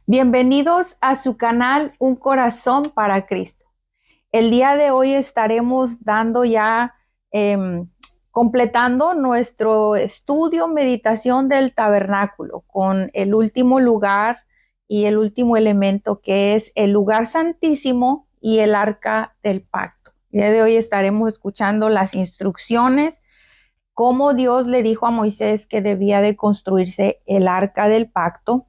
Bienvenidos a su canal Un Corazón para Cristo. El día de hoy estaremos dando ya, completando nuestro estudio, meditación del tabernáculo con el último lugar y el último elemento que es el lugar santísimo y el arca del pacto. El día de hoy estaremos escuchando las instrucciones, cómo Dios le dijo a Moisés que debía de construirse el arca del pacto.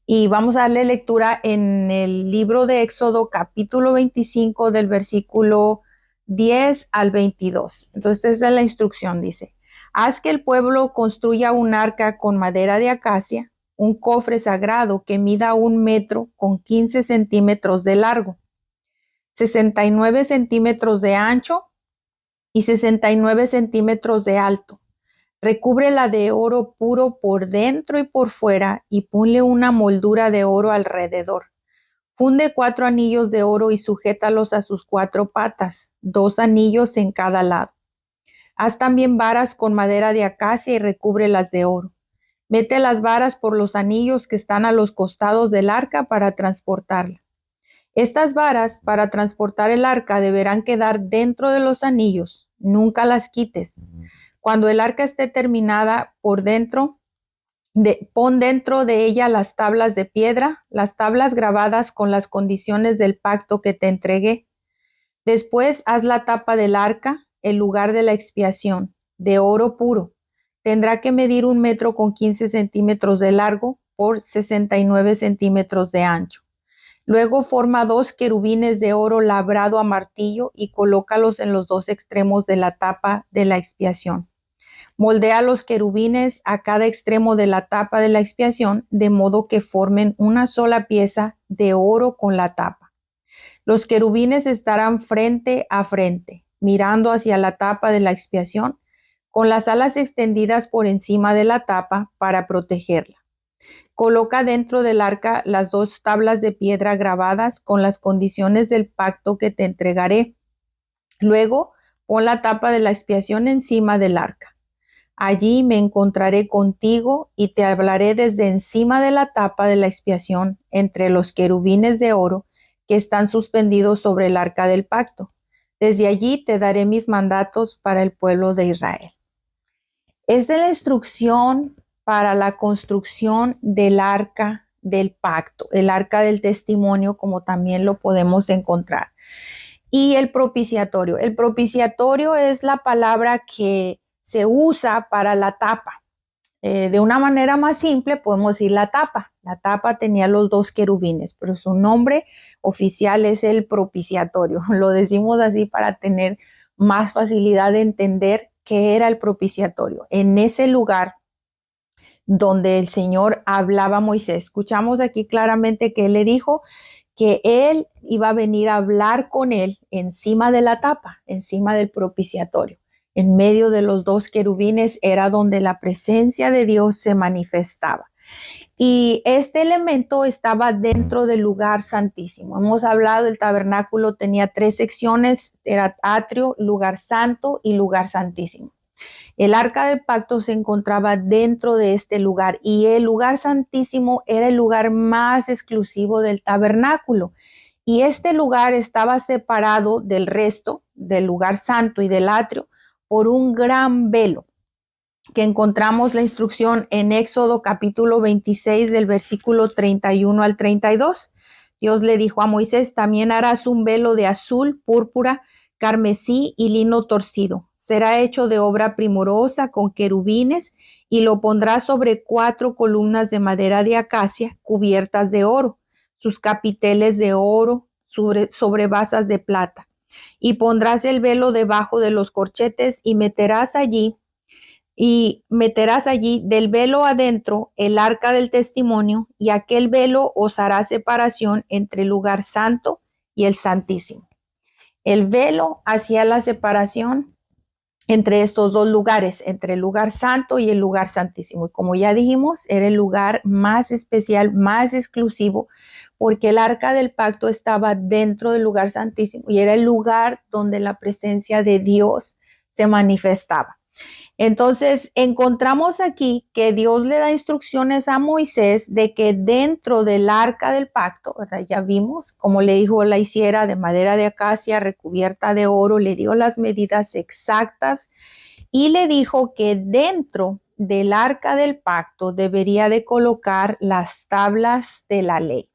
Y vamos a darle lectura en el libro de Éxodo, capítulo 25, del versículo 10 al 22. Entonces, esta es la instrucción, dice: haz que el pueblo construya un arca con madera de acacia, un cofre sagrado que mida 1 metro con 15 centímetros de largo, 69 centímetros de ancho y 69 centímetros de alto. Recúbrela de oro puro por dentro y por fuera y ponle una moldura de oro alrededor. Funde 4 anillos de oro y sujétalos a sus 4 patas, 2 anillos en cada lado. Haz también varas con madera de acacia y recúbrelas de oro. Mete las varas por los anillos que están a los costados del arca para transportarla. Estas varas para transportar el arca deberán quedar dentro de los anillos. Nunca las quites. Cuando el arca esté terminada por dentro, pon dentro de ella las tablas de piedra, las tablas grabadas con las condiciones del pacto que te entregué. Después haz la tapa del arca, el lugar de la expiación, de oro puro. Tendrá que medir 1 metro con 15 centímetros de largo por 69 centímetros de ancho. Luego forma 2 querubines de oro labrado a martillo y colócalos en los 2 extremos de la tapa de la expiación. Moldea los querubines a cada extremo de la tapa de la expiación, de modo que formen una sola pieza de oro con la tapa. Los querubines estarán frente a frente, mirando hacia la tapa de la expiación, con las alas extendidas por encima de la tapa para protegerla. Coloca dentro del arca las 2 tablas de piedra grabadas con las condiciones del pacto que te entregaré. Luego, pon la tapa de la expiación encima del arca. Allí me encontraré contigo y te hablaré desde encima de la tapa de la expiación entre los querubines de oro que están suspendidos sobre el arca del pacto. Desde allí te daré mis mandatos para el pueblo de Israel. Es de la instrucción para la construcción del arca del pacto, el arca del testimonio, como también lo podemos encontrar. Y el propiciatorio. El propiciatorio es la palabra que se usa para la tapa. De una manera más simple podemos decir la tapa. La tapa tenía los 2 querubines, pero su nombre oficial es el propiciatorio. Lo decimos así para tener más facilidad de entender qué era el propiciatorio. En ese lugar donde el Señor hablaba a Moisés, escuchamos aquí claramente que él le dijo que él iba a venir a hablar con él encima de la tapa, encima del propiciatorio. En medio de los 2 querubines era donde la presencia de Dios se manifestaba. Y este elemento estaba dentro del lugar santísimo. Hemos hablado, el tabernáculo tenía 3 secciones, era atrio, lugar santo y lugar santísimo. El arca del pacto se encontraba dentro de este lugar y el lugar santísimo era el lugar más exclusivo del tabernáculo. Y este lugar estaba separado del resto, del lugar santo y del atrio, por un gran velo, que encontramos la instrucción en Éxodo capítulo 26 del versículo 31 al 32. Dios le dijo a Moisés: también harás un velo de azul, púrpura, carmesí y lino torcido. Será hecho de obra primorosa con querubines y lo pondrás sobre 4 columnas de madera de acacia cubiertas de oro, sus capiteles de oro sobre basas de plata. Y pondrás el velo debajo de los corchetes y meterás allí del velo adentro el arca del testimonio, y aquel velo os hará separación entre el lugar santo y el santísimo. El velo hacía la separación entre estos 2 lugares, entre el lugar santo y el lugar santísimo. Y como ya dijimos, era el lugar más especial, más exclusivo, porque el arca del pacto estaba dentro del lugar santísimo y era el lugar donde la presencia de Dios se manifestaba. Entonces, encontramos aquí que Dios le da instrucciones a Moisés de que dentro del arca del pacto, ¿verdad? Ya vimos, como le dijo, la hiciera de madera de acacia recubierta de oro, le dio las medidas exactas y le dijo que dentro del arca del pacto debería de colocar las tablas de la ley.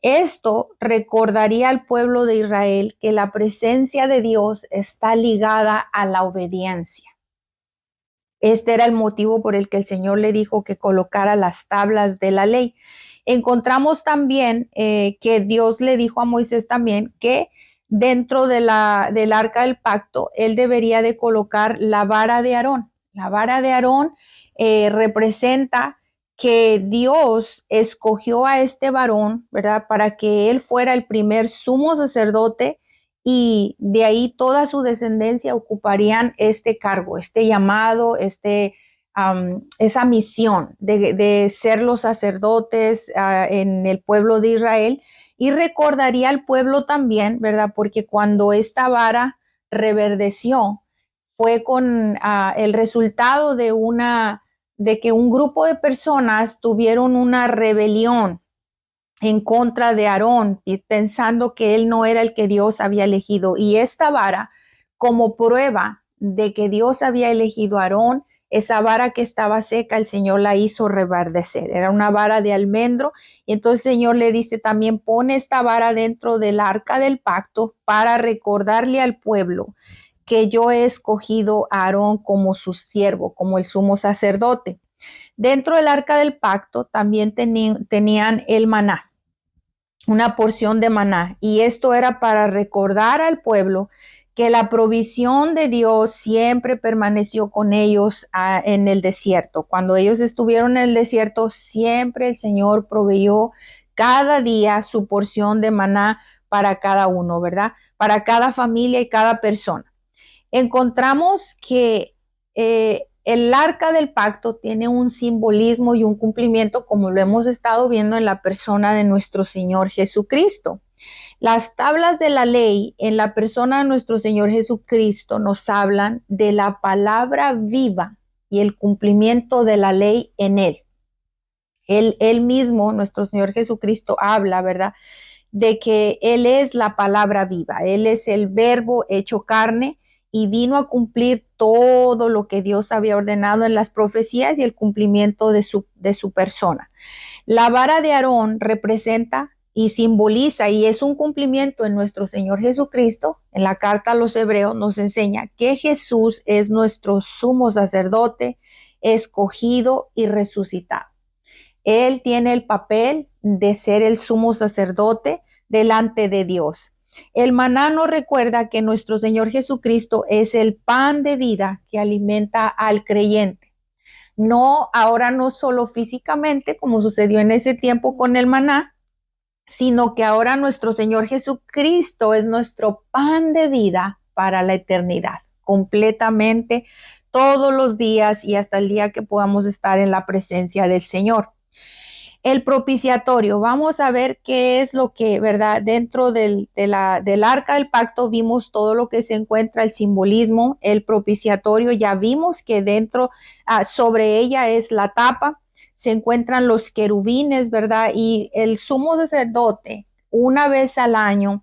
Esto recordaría al pueblo de Israel que la presencia de Dios está ligada a la obediencia. Este era el motivo por el que el Señor le dijo que colocara las tablas de la ley. Encontramos también que Dios le dijo a Moisés también que dentro del arca del pacto, él debería de colocar la vara de Aarón. La vara de Aarón representa que Dios escogió a este varón, ¿verdad? Para que él fuera el primer sumo sacerdote y de ahí toda su descendencia ocuparían este cargo, este llamado, esa misión de ser los sacerdotes en el pueblo de Israel, y recordaría al pueblo también, ¿verdad? Porque cuando esta vara reverdeció, fue con el resultado de que un grupo de personas tuvieron una rebelión en contra de Aarón, pensando que él no era el que Dios había elegido. Y esta vara, como prueba de que Dios había elegido a Aarón, esa vara que estaba seca, el Señor la hizo reverdecer. Era una vara de almendro. Y entonces el Señor le dice también, pone esta vara dentro del arca del pacto para recordarle al pueblo que yo he escogido a Aarón como su siervo, como el sumo sacerdote. Dentro del arca del pacto también tenían el maná, una porción de maná, y esto era para recordar al pueblo que la provisión de Dios siempre permaneció con ellos en el desierto. Cuando ellos estuvieron en el desierto, siempre el Señor proveyó cada día su porción de maná para cada uno, ¿verdad? Para cada familia y cada persona. Encontramos que el arca del pacto tiene un simbolismo y un cumplimiento, como lo hemos estado viendo en la persona de nuestro Señor Jesucristo. Las tablas de la ley en la persona de nuestro Señor Jesucristo nos hablan de la palabra viva y el cumplimiento de la ley en él. Él mismo, nuestro Señor Jesucristo, habla, ¿verdad?, de que Él es la palabra viva, Él es el verbo hecho carne y vino a cumplir todo lo que Dios había ordenado en las profecías y el cumplimiento de su persona. La vara de Aarón representa y simboliza y es un cumplimiento en nuestro Señor Jesucristo. En la carta a los Hebreos nos enseña que Jesús es nuestro sumo sacerdote, escogido y resucitado. Él tiene el papel de ser el sumo sacerdote delante de Dios. El maná nos recuerda que nuestro Señor Jesucristo es el pan de vida que alimenta al creyente. No, ahora no solo físicamente, como sucedió en ese tiempo con el maná, sino que ahora nuestro Señor Jesucristo es nuestro pan de vida para la eternidad, completamente, todos los días y hasta el día que podamos estar en la presencia del Señor. El propiciatorio, vamos a ver qué es lo que, ¿verdad? Dentro del arca del pacto vimos todo lo que se encuentra, el simbolismo, el propiciatorio, ya vimos que dentro, sobre ella es la tapa, se encuentran los querubines, ¿verdad? Y el sumo sacerdote, una vez al año,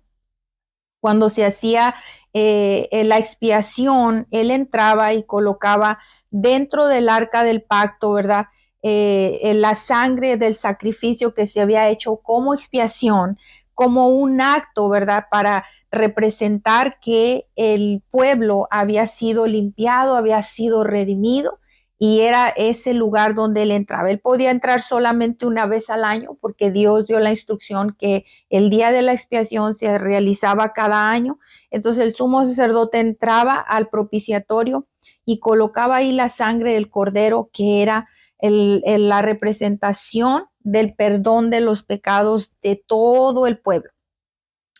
cuando se hacía la expiación, él entraba y colocaba dentro del arca del pacto, ¿verdad?, la sangre del sacrificio que se había hecho como expiación, como un acto, ¿verdad?, para representar que el pueblo había sido limpiado, había sido redimido, y era ese lugar donde él entraba. Él podía entrar solamente una vez al año porque Dios dio la instrucción que el día de la expiación se realizaba cada año. Entonces el sumo sacerdote entraba al propiciatorio y colocaba ahí la sangre del cordero, que era la representación del perdón de los pecados de todo el pueblo.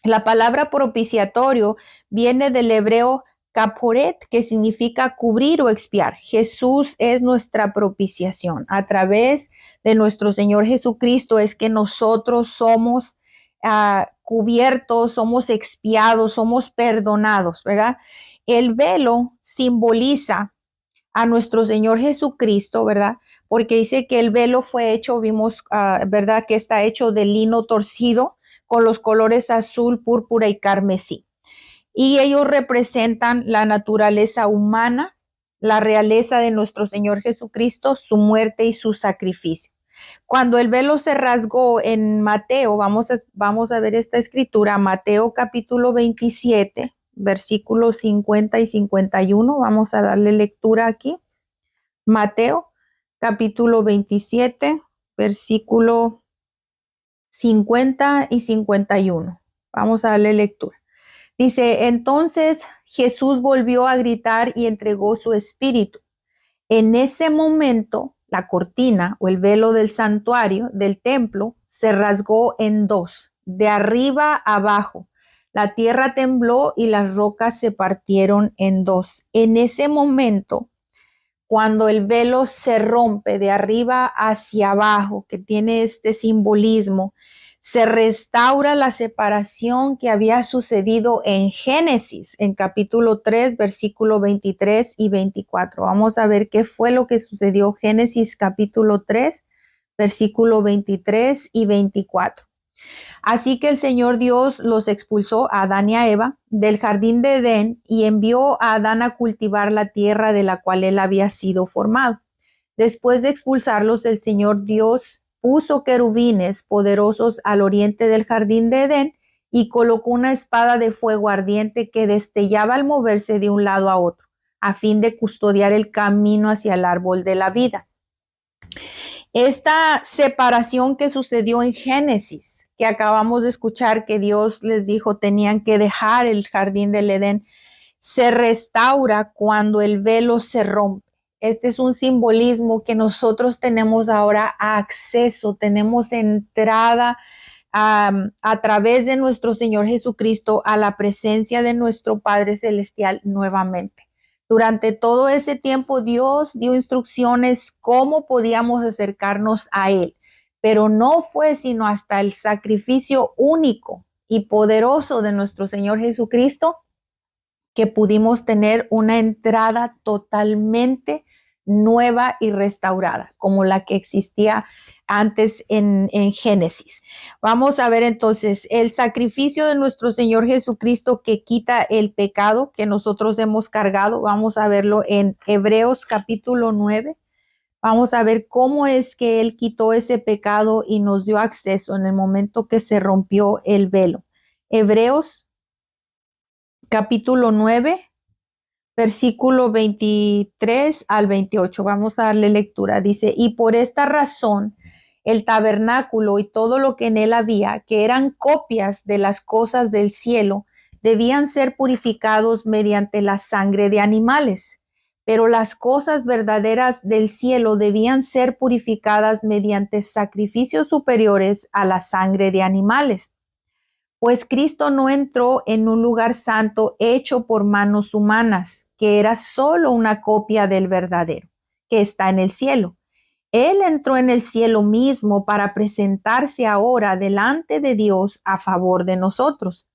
La palabra propiciatorio viene del hebreo caporet, que significa cubrir o expiar. Jesús es nuestra propiciación. A través de nuestro Señor Jesucristo es que nosotros somos cubiertos, somos expiados, somos perdonados, ¿verdad? El velo simboliza a nuestro Señor Jesucristo, ¿verdad? Porque dice que el velo fue hecho, vimos, ¿verdad? Que está hecho de lino torcido con los colores azul, púrpura y carmesí. Y ellos representan la naturaleza humana, la realeza de nuestro Señor Jesucristo, su muerte y su sacrificio. Cuando el velo se rasgó en Mateo, vamos a ver esta escritura, Mateo capítulo 27, versículos 50 y 51. Vamos a darle lectura aquí. Mateo capítulo 27, versículo 50 y 51. Vamos a darle lectura. Dice, entonces Jesús volvió a gritar y entregó su espíritu. En ese momento, la cortina o el velo del santuario, del templo, se rasgó en dos, de arriba a abajo. La tierra tembló y las rocas se partieron en dos. En ese momento, cuando el velo se rompe de arriba hacia abajo, que tiene este simbolismo, se restaura la separación que había sucedido en Génesis, en capítulo 3, versículo 23 y 24. Vamos a ver qué fue lo que sucedió. Génesis capítulo 3, versículo 23 y 24. Así que el Señor Dios los expulsó a Adán y a Eva del jardín de Edén y envió a Adán a cultivar la tierra de la cual él había sido formado. Después de expulsarlos, el Señor Dios puso querubines poderosos al oriente del jardín de Edén y colocó una espada de fuego ardiente que destellaba al moverse de un lado a otro, a fin de custodiar el camino hacia el árbol de la vida. Esta separación que sucedió en Génesis, que acabamos de escuchar que Dios les dijo tenían que dejar el jardín del Edén, se restaura cuando el velo se rompe. Este es un simbolismo que nosotros tenemos ahora acceso, tenemos entrada a través de nuestro Señor Jesucristo a la presencia de nuestro Padre Celestial nuevamente. Durante todo ese tiempo Dios dio instrucciones cómo podíamos acercarnos a Él, pero no fue sino hasta el sacrificio único y poderoso de nuestro Señor Jesucristo que pudimos tener una entrada totalmente nueva y restaurada, como la que existía antes en Génesis. Vamos a ver entonces el sacrificio de nuestro Señor Jesucristo que quita el pecado que nosotros hemos cargado. Vamos a verlo en Hebreos capítulo 9. Vamos a ver cómo es que Él quitó ese pecado y nos dio acceso en el momento que se rompió el velo. Hebreos capítulo 9, versículo 23 al 28. Vamos a darle lectura. Dice, y por esta razón el tabernáculo y todo lo que en él había, que eran copias de las cosas del cielo, debían ser purificados mediante la sangre de animales. Pero las cosas verdaderas del cielo debían ser purificadas mediante sacrificios superiores a la sangre de animales. Pues Cristo no entró en un lugar santo hecho por manos humanas, que era solo una copia del verdadero, que está en el cielo. Él entró en el cielo mismo para presentarse ahora delante de Dios a favor de nosotros.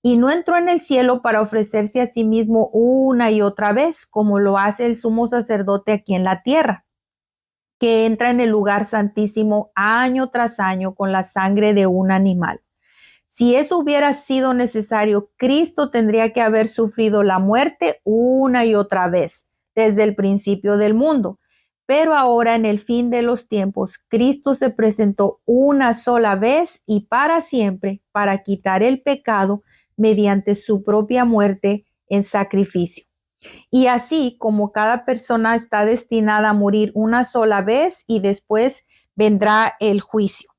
Y no entró en el cielo para ofrecerse a sí mismo una y otra vez, como lo hace el sumo sacerdote aquí en la tierra, que entra en el lugar santísimo año tras año con la sangre de un animal. Si eso hubiera sido necesario, Cristo tendría que haber sufrido la muerte una y otra vez desde el principio del mundo. Pero ahora, en el fin de los tiempos, Cristo se presentó una sola vez y para siempre para quitar el pecado mediante su propia muerte en sacrificio. Y así como cada persona está destinada a morir una sola vez y después vendrá el juicio.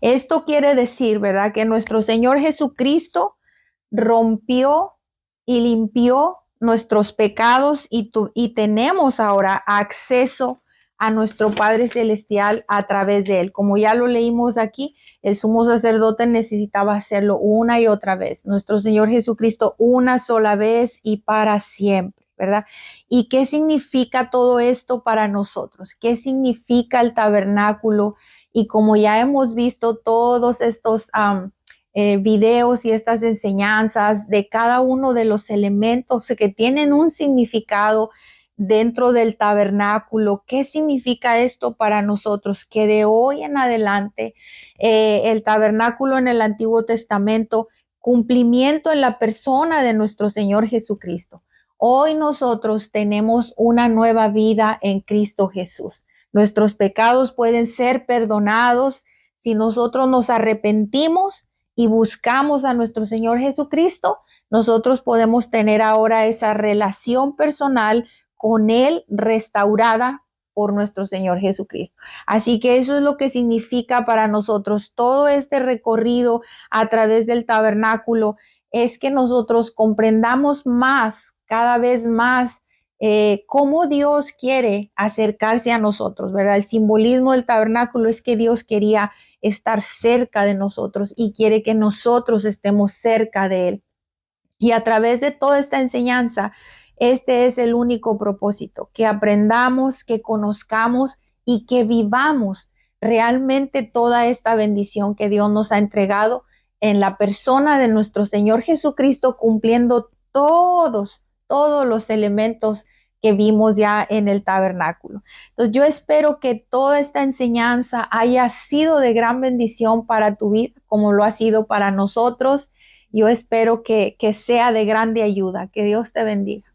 Esto quiere decir, ¿verdad?, que nuestro Señor Jesucristo rompió y limpió nuestros pecados y tenemos ahora acceso a nuestro Padre Celestial a través de Él. Como ya lo leímos aquí, el sumo sacerdote necesitaba hacerlo una y otra vez. Nuestro Señor Jesucristo una sola vez y para siempre, ¿verdad? ¿Y qué significa todo esto para nosotros? ¿Qué significa el tabernáculo? Y como ya hemos visto todos estos videos y estas enseñanzas de cada uno de los elementos que tienen un significado dentro del tabernáculo. ¿Qué significa esto para nosotros? Que de hoy en adelante el tabernáculo en el Antiguo Testamento, cumplimiento en la persona de nuestro Señor Jesucristo. Hoy nosotros tenemos una nueva vida en Cristo Jesús. Nuestros pecados pueden ser perdonados si nosotros nos arrepentimos y buscamos a nuestro Señor Jesucristo. Nosotros podemos tener ahora esa relación personal con Él restaurada por nuestro Señor Jesucristo. Así que eso es lo que significa para nosotros todo este recorrido a través del tabernáculo, es que nosotros comprendamos más, cada vez más, cómo Dios quiere acercarse a nosotros, ¿verdad? El simbolismo del tabernáculo es que Dios quería estar cerca de nosotros y quiere que nosotros estemos cerca de Él. Y a través de toda esta enseñanza, este es el único propósito, que aprendamos, que conozcamos y que vivamos realmente toda esta bendición que Dios nos ha entregado en la persona de nuestro Señor Jesucristo, cumpliendo todos los elementos que vimos ya en el tabernáculo. Entonces yo espero que toda esta enseñanza haya sido de gran bendición para tu vida, como lo ha sido para nosotros. Yo espero que sea de grande ayuda. Que Dios te bendiga.